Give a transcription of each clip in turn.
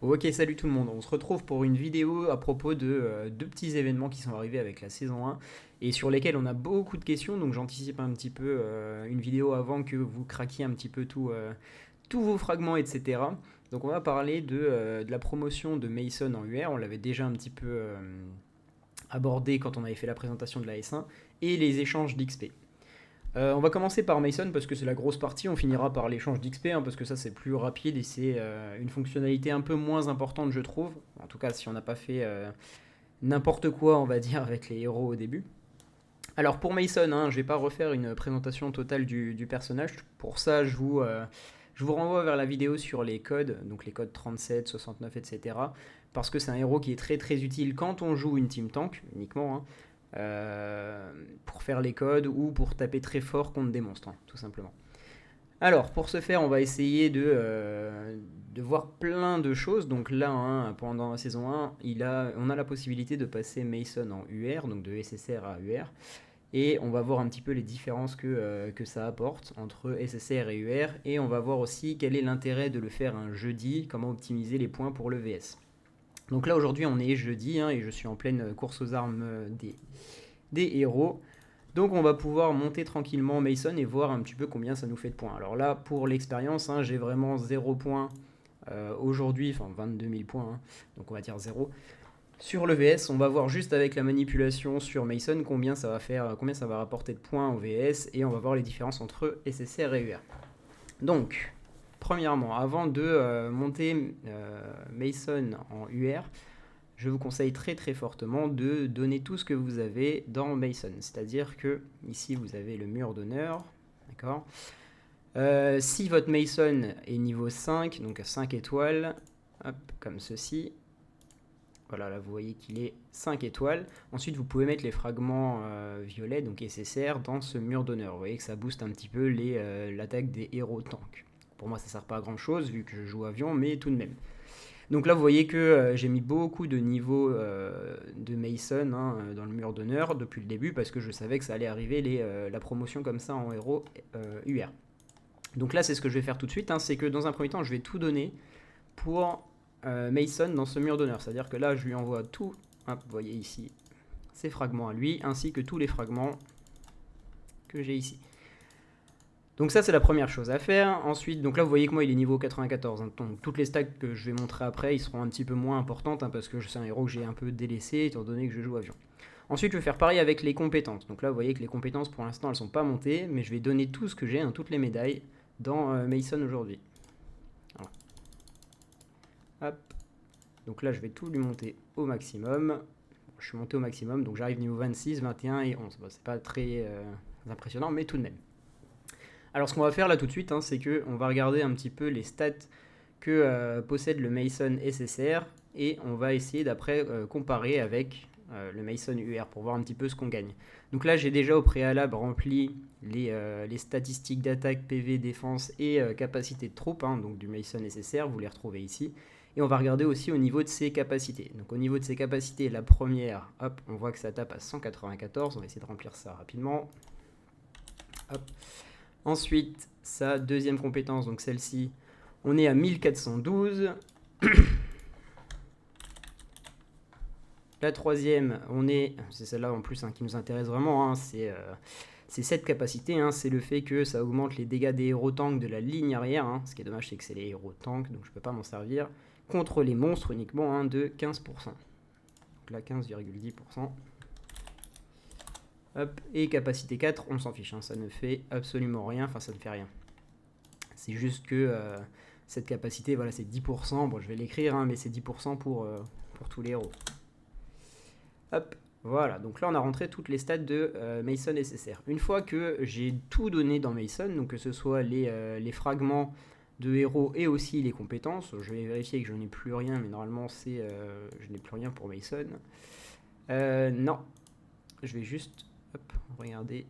Ok, salut tout le monde. On se retrouve pour une vidéo à propos de deux petits événements qui sont arrivés avec la saison 1 et sur lesquels on a beaucoup de questions. Donc j'anticipe un petit peu une vidéo avant que vous craquiez un petit peu tous vos fragments, etc. Donc on va parler de la promotion de Mason en UR. On l'avait déjà un petit peu abordé quand on avait fait la présentation de la S1 et les échanges d'XP. On va commencer par Mason parce que c'est la grosse partie, on finira par l'échange d'XP parce que ça c'est plus rapide et c'est une fonctionnalité un peu moins importante je trouve. En tout cas si on n'a pas fait n'importe quoi on va dire avec les héros au début. Alors pour Mason, je vais pas refaire une présentation totale du personnage. Pour ça je vous renvoie vers la vidéo sur les codes, donc les codes 37, 69, etc. Parce que c'est un héros qui est très très utile quand on joue une team tank uniquement. Pour faire les codes ou pour taper très fort contre des monstres, tout simplement. Alors, pour ce faire, on va essayer de voir plein de choses. Donc là, pendant la saison 1, on a la possibilité de passer Mason en UR, donc de SSR à UR. Et on va voir un petit peu les différences que ça apporte entre SSR et UR. Et on va voir aussi quel est l'intérêt de le faire un jeudi, comment optimiser les points pour le VS. Donc là, aujourd'hui, on est jeudi et je suis en pleine course aux armes des héros. Donc on va pouvoir monter tranquillement Mason et voir un petit peu combien ça nous fait de points. Alors là, pour l'expérience, j'ai vraiment 0 points aujourd'hui, enfin 22 000 points, donc on va dire 0. Sur le VS, on va voir juste avec la manipulation sur Mason combien ça va faire, combien ça va rapporter de points au VS et on va voir les différences entre SSR et UR. Donc, premièrement, avant de monter Mason en UR, je vous conseille très très fortement de donner tout ce que vous avez dans Mason. C'est-à-dire que ici vous avez le mur d'honneur, d'accord. Si votre Mason est niveau 5, donc à 5 étoiles, hop, comme ceci, voilà, là vous voyez qu'il est 5 étoiles. Ensuite vous pouvez mettre les fragments violets, donc SSR, dans ce mur d'honneur. Vous voyez que ça booste un petit peu l'attaque des héros tanks. Pour moi ça sert pas à grand chose vu que je joue avion, mais tout de même. Donc là, vous voyez que j'ai mis beaucoup de niveaux de Mason dans le mur d'honneur depuis le début parce que je savais que ça allait arriver la promotion comme ça en héros UR. Donc là, c'est ce que je vais faire tout de suite. C'est que dans un premier temps, je vais tout donner pour Mason dans ce mur d'honneur. C'est-à-dire que là, je lui envoie tout. Hop, vous voyez ici ces fragments à lui, ainsi que tous les fragments que j'ai ici. Donc ça c'est la première chose à faire. Ensuite, donc là vous voyez que moi il est niveau 94. Donc toutes les stacks que je vais montrer après, ils seront un petit peu moins importantes parce que c'est un héros que j'ai un peu délaissé étant donné que je joue avion. Ensuite je vais faire pareil avec les compétences. Donc là vous voyez que les compétences pour l'instant elles sont pas montées, mais je vais donner tout ce que j'ai, toutes les médailles, dans Mason aujourd'hui. Voilà. Hop. Donc là je vais tout lui monter au maximum. Je suis monté au maximum, donc j'arrive niveau 26, 21 et 11. Bon, c'est pas très impressionnant, mais tout de même. Alors ce qu'on va faire là tout de suite, c'est qu'on va regarder un petit peu les stats que possède le Mason SSR et on va essayer d'après comparer avec le Mason UR pour voir un petit peu ce qu'on gagne. Donc là j'ai déjà au préalable rempli les statistiques d'attaque, PV, défense et capacité de troupes, donc du Mason SSR, vous les retrouvez ici. Et on va regarder aussi au niveau de ses capacités. Donc au niveau de ses capacités, la première, hop, on voit que ça tape à 194, on va essayer de remplir ça rapidement. Hop. Ensuite, sa deuxième compétence, donc celle-ci, on est à 1412. La troisième, c'est celle-là en plus qui nous intéresse vraiment, c'est cette capacité, c'est le fait que ça augmente les dégâts des héros tanks de la ligne arrière, ce qui est dommage c'est que c'est les héros tanks, donc je ne peux pas m'en servir, contre les monstres uniquement de 15%. Donc là 15,10%. Hop, et capacité 4, on s'en fiche, ça ne fait absolument rien, enfin ça ne fait rien. C'est juste que cette capacité, voilà, c'est 10%, bon je vais l'écrire, mais c'est 10% pour tous les héros. Hop, voilà, donc là on a rentré toutes les stats de Mason SSR. Une fois que j'ai tout donné dans Mason, donc que ce soit les fragments de héros et aussi les compétences, je vais vérifier que je n'ai plus rien, mais normalement je n'ai plus rien pour Mason. Non, je vais juste regarder,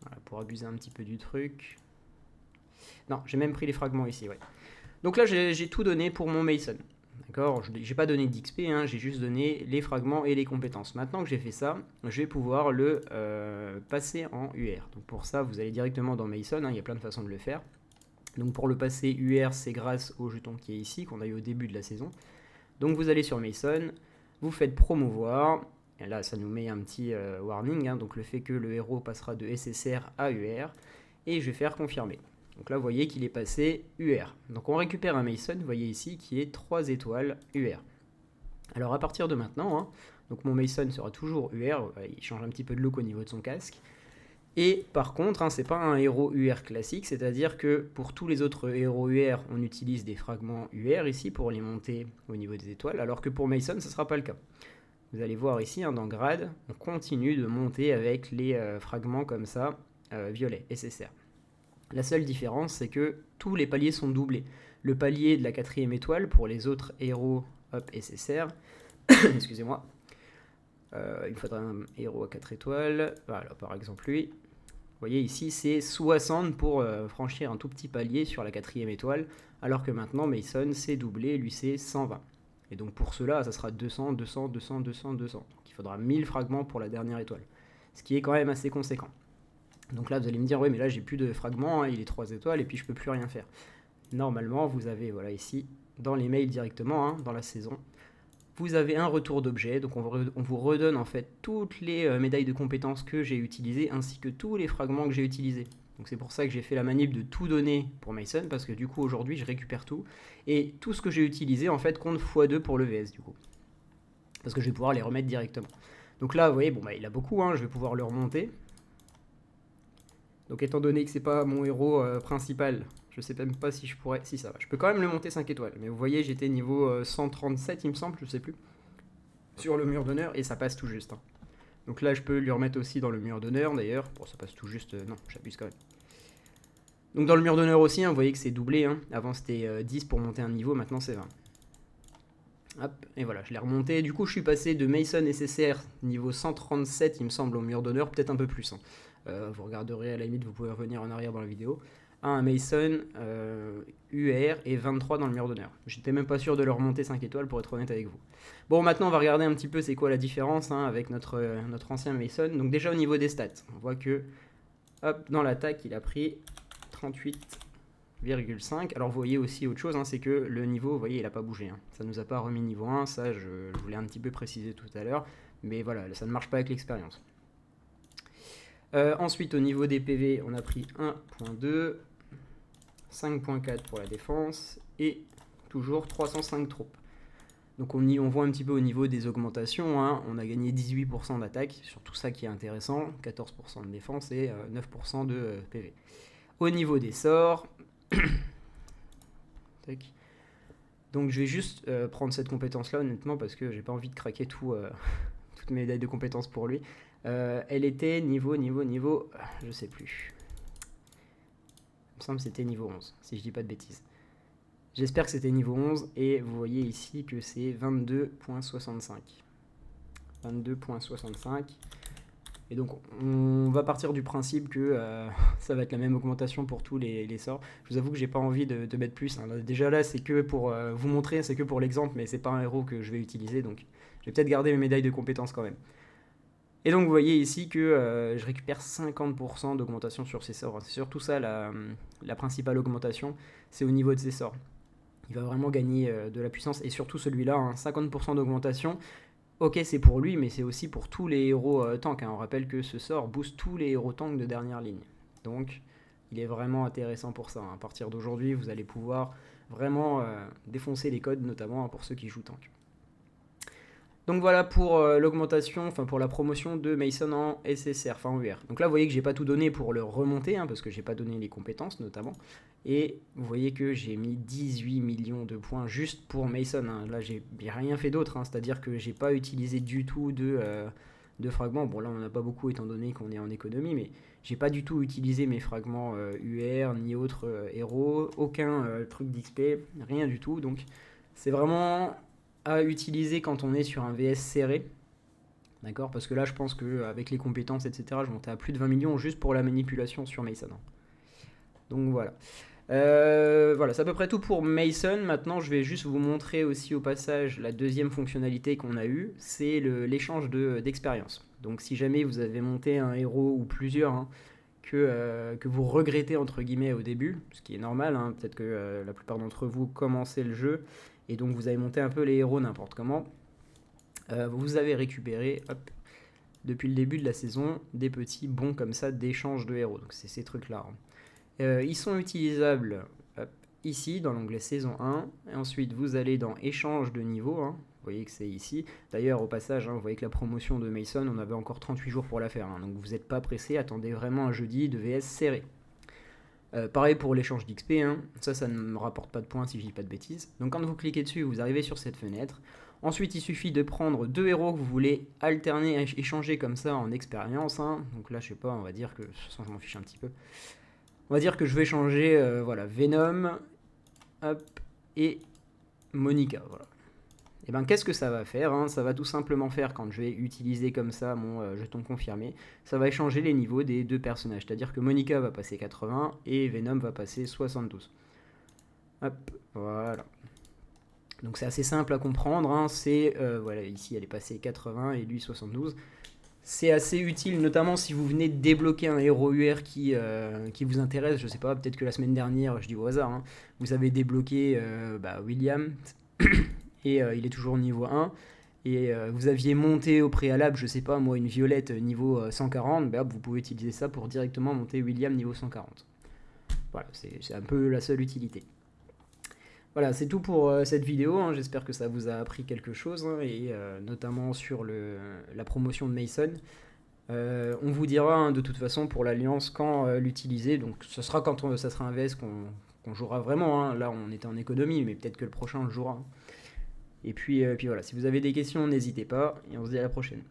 voilà, pour abuser un petit peu du truc. Non, j'ai même pris les fragments ici, ouais. Donc là, j'ai tout donné pour mon Mason. D'accord, j'ai pas donné d'XP, j'ai juste donné les fragments et les compétences. Maintenant que j'ai fait ça, je vais pouvoir le passer en UR. Donc pour ça, vous allez directement dans Mason, il y a plein de façons de le faire. Donc pour le passer UR, c'est grâce au jeton qui est ici, qu'on a eu au début de la saison. Donc vous allez sur Mason, vous faites promouvoir, et là ça nous met un petit warning, hein, donc le fait que le héros passera de SSR à UR, et je vais faire confirmer. Donc là vous voyez qu'il est passé UR. Donc on récupère un Mason, vous voyez ici, qui est 3 étoiles UR. Alors à partir de maintenant, hein, donc mon Mason sera toujours UR, il change un petit peu de look au niveau de son casque. Et par contre, hein, c'est pas un héros UR classique, c'est-à-dire que pour tous les autres héros UR, on utilise des fragments UR ici pour les monter au niveau des étoiles, alors que pour Mason, ce ne sera pas le cas. Vous allez voir ici, hein, dans Grade, on continue de monter avec les fragments comme ça, violet, SSR. La seule différence, c'est que tous les paliers sont doublés. Le palier de la 4e étoile pour les autres héros SSR, excusez-moi, il faudra un héros à 4 étoiles, voilà, par exemple lui. Vous voyez ici, c'est 60 pour franchir un tout petit palier sur la 4e étoile, alors que maintenant Mason c'est doublé, lui c'est 120. Et donc pour cela, ça sera 200, 200, 200, 200, 200. Donc il faudra 1000 fragments pour la dernière étoile, ce qui est quand même assez conséquent. Donc là, vous allez me dire, oui, mais là j'ai plus de fragments, hein, il est 3 étoiles et puis je peux plus rien faire. Normalement, vous avez, voilà, ici, dans les mails directement, hein, dans la saison, vous avez un retour d'objet, donc on vous redonne en fait toutes les médailles de compétences que j'ai utilisées, ainsi que tous les fragments que j'ai utilisés. Donc c'est pour ça que j'ai fait la manip de tout donner pour Mason, parce que du coup aujourd'hui je récupère tout, et tout ce que j'ai utilisé en fait compte x2 pour le VS du coup. Parce que je vais pouvoir les remettre directement. Donc là vous voyez, bon bah il a beaucoup, hein, je vais pouvoir le remonter. Donc étant donné que c'est pas mon héros principal, je sais même pas si je pourrais... Si ça va, je peux quand même le monter 5 étoiles. Mais vous voyez, j'étais niveau 137 il me semble, je sais plus. Sur le mur d'honneur, et ça passe tout juste. Hein. Donc là je peux lui remettre aussi dans le mur d'honneur d'ailleurs. Bon ça passe tout juste, non j'abuse quand même. Donc dans le mur d'honneur aussi, hein, vous voyez que c'est doublé. Hein. Avant c'était 10 pour monter un niveau, maintenant c'est 20. Hop, et voilà, je l'ai remonté. Du coup je suis passé de Mason SSR niveau 137 il me semble au mur d'honneur, peut-être un peu plus. Hein. Vous regarderez à la limite, vous pouvez revenir en arrière dans la vidéo, à un Mason UR et 23 dans le mur d'honneur. J'étais même pas sûr de le remonter 5 étoiles pour être honnête avec vous. Bon, maintenant on va regarder un petit peu c'est quoi la différence hein, avec notre ancien Mason. Donc déjà au niveau des stats, on voit que hop, dans l'attaque il a pris 38,5. Alors vous voyez aussi autre chose, hein, c'est que le niveau, vous voyez, il n'a pas bougé. Hein. Ça nous a pas remis niveau 1, ça je voulais un petit peu préciser tout à l'heure. Mais voilà, ça ne marche pas avec l'expérience. Ensuite, au niveau des PV, on a pris 1.2, 5.4 pour la défense et toujours 305 troupes. Donc on voit un petit peu au niveau des augmentations, hein, on a gagné 18% d'attaque, sur tout ça qui est intéressant, 14% de défense et 9% de PV. Au niveau des sorts, donc je vais juste prendre cette compétence là honnêtement parce que j'ai pas envie de craquer toutes mes médailles de compétences pour lui. Elle était niveau, je sais plus. Il me semble que c'était niveau 11, si je dis pas de bêtises. J'espère que c'était niveau 11, et vous voyez ici que c'est 22.65. 22.65. Et donc on va partir du principe que ça va être la même augmentation pour tous les sorts. Je vous avoue que j'ai pas envie de mettre plus. Hein. Déjà là c'est que pour vous montrer, c'est que pour l'exemple, mais c'est pas un héros que je vais utiliser, donc je vais peut-être garder mes médailles de compétences quand même. Et donc vous voyez ici que je récupère 50% d'augmentation sur ces sorts. C'est surtout ça la principale augmentation, c'est au niveau de ces sorts. Il va vraiment gagner de la puissance, et surtout celui-là, hein, 50% d'augmentation. Ok, c'est pour lui, mais c'est aussi pour tous les héros tanks. Hein. On rappelle que ce sort booste tous les héros tanks de dernière ligne. Donc il est vraiment intéressant pour ça. Hein. À partir d'aujourd'hui, vous allez pouvoir vraiment défoncer les codes, notamment hein, pour ceux qui jouent tank. Donc voilà pour l'augmentation, enfin pour la promotion de Mason en SSR, enfin en UR. Donc là vous voyez que j'ai pas tout donné pour le remonter, hein, parce que j'ai pas donné les compétences notamment. Et vous voyez que j'ai mis 18 millions de points juste pour Mason. Hein. Là j'ai rien fait d'autre, hein, c'est-à-dire que j'ai pas utilisé du tout de fragments. Bon là on n'en a pas beaucoup étant donné qu'on est en économie, mais j'ai pas du tout utilisé mes fragments UR ni autres héros, aucun truc d'XP, rien du tout. Donc c'est vraiment à utiliser quand on est sur un VS serré, d'accord, parce que là je pense qu'avec les compétences etc je montais à plus de 20 millions juste pour la manipulation sur Mason. Donc voilà. Voilà, c'est à peu près tout pour Mason. Maintenant je vais juste vous montrer aussi au passage la deuxième fonctionnalité qu'on a eue, c'est l'échange d'expérience. Donc si jamais vous avez monté un héros ou plusieurs, hein, que vous regrettez entre guillemets au début, ce qui est normal, hein. Peut-être que la plupart d'entre vous commencez le jeu et donc vous avez monté un peu les héros n'importe comment. Vous avez récupéré, hop, depuis le début de la saison, des petits bons comme ça d'échange de héros. Donc c'est ces trucs-là, hein. Ils sont utilisables hop, ici dans l'onglet saison 1. Et ensuite vous allez dans échange de niveau, hein. Vous voyez que c'est ici. D'ailleurs, au passage, hein, vous voyez que la promotion de Mason, on avait encore 38 jours pour la faire. Hein. Donc vous n'êtes pas pressé, attendez vraiment un jeudi de VS serré. Pareil pour l'échange d'XP, hein. Ça ne me rapporte pas de points si je dis pas de bêtises. Donc quand vous cliquez dessus, vous arrivez sur cette fenêtre. Ensuite, il suffit de prendre 2 héros que vous voulez alterner, échanger comme ça en expérience. Hein. Donc là, je sais pas, on va dire que, de toute façon, je m'en fiche un petit peu. On va dire que je vais changer, voilà, Venom, hop, et Monica, voilà. Et bien qu'est-ce que ça va faire, hein? Ça va tout simplement faire, quand je vais utiliser comme ça mon jeton confirmé, ça va échanger les niveaux des deux personnages. C'est-à-dire que Monica va passer 80 et Venom va passer 72. Hop, voilà. Donc c'est assez simple à comprendre, hein. C'est, voilà, ici elle est passée 80 et lui 72. C'est assez utile, notamment si vous venez de débloquer un héros UR qui vous intéresse. Je sais pas, peut-être que la semaine dernière, je dis au hasard, hein, vous avez débloqué William, et il est toujours niveau 1. Et vous aviez monté au préalable, je sais pas moi, une violette niveau 140, bah, vous pouvez utiliser ça pour directement monter William niveau 140. Voilà, c'est un peu la seule utilité. Voilà, c'est tout pour cette vidéo, hein. J'espère que ça vous a appris quelque chose, hein, et notamment sur la promotion de Mason. On vous dira, hein, de toute façon pour l'Alliance quand l'utiliser, donc ce sera quand ça sera un VS qu'on jouera vraiment, hein. Là on était en économie, mais peut-être que le prochain on le jouera, hein. Et puis voilà, si vous avez des questions, n'hésitez pas, et on se dit à la prochaine.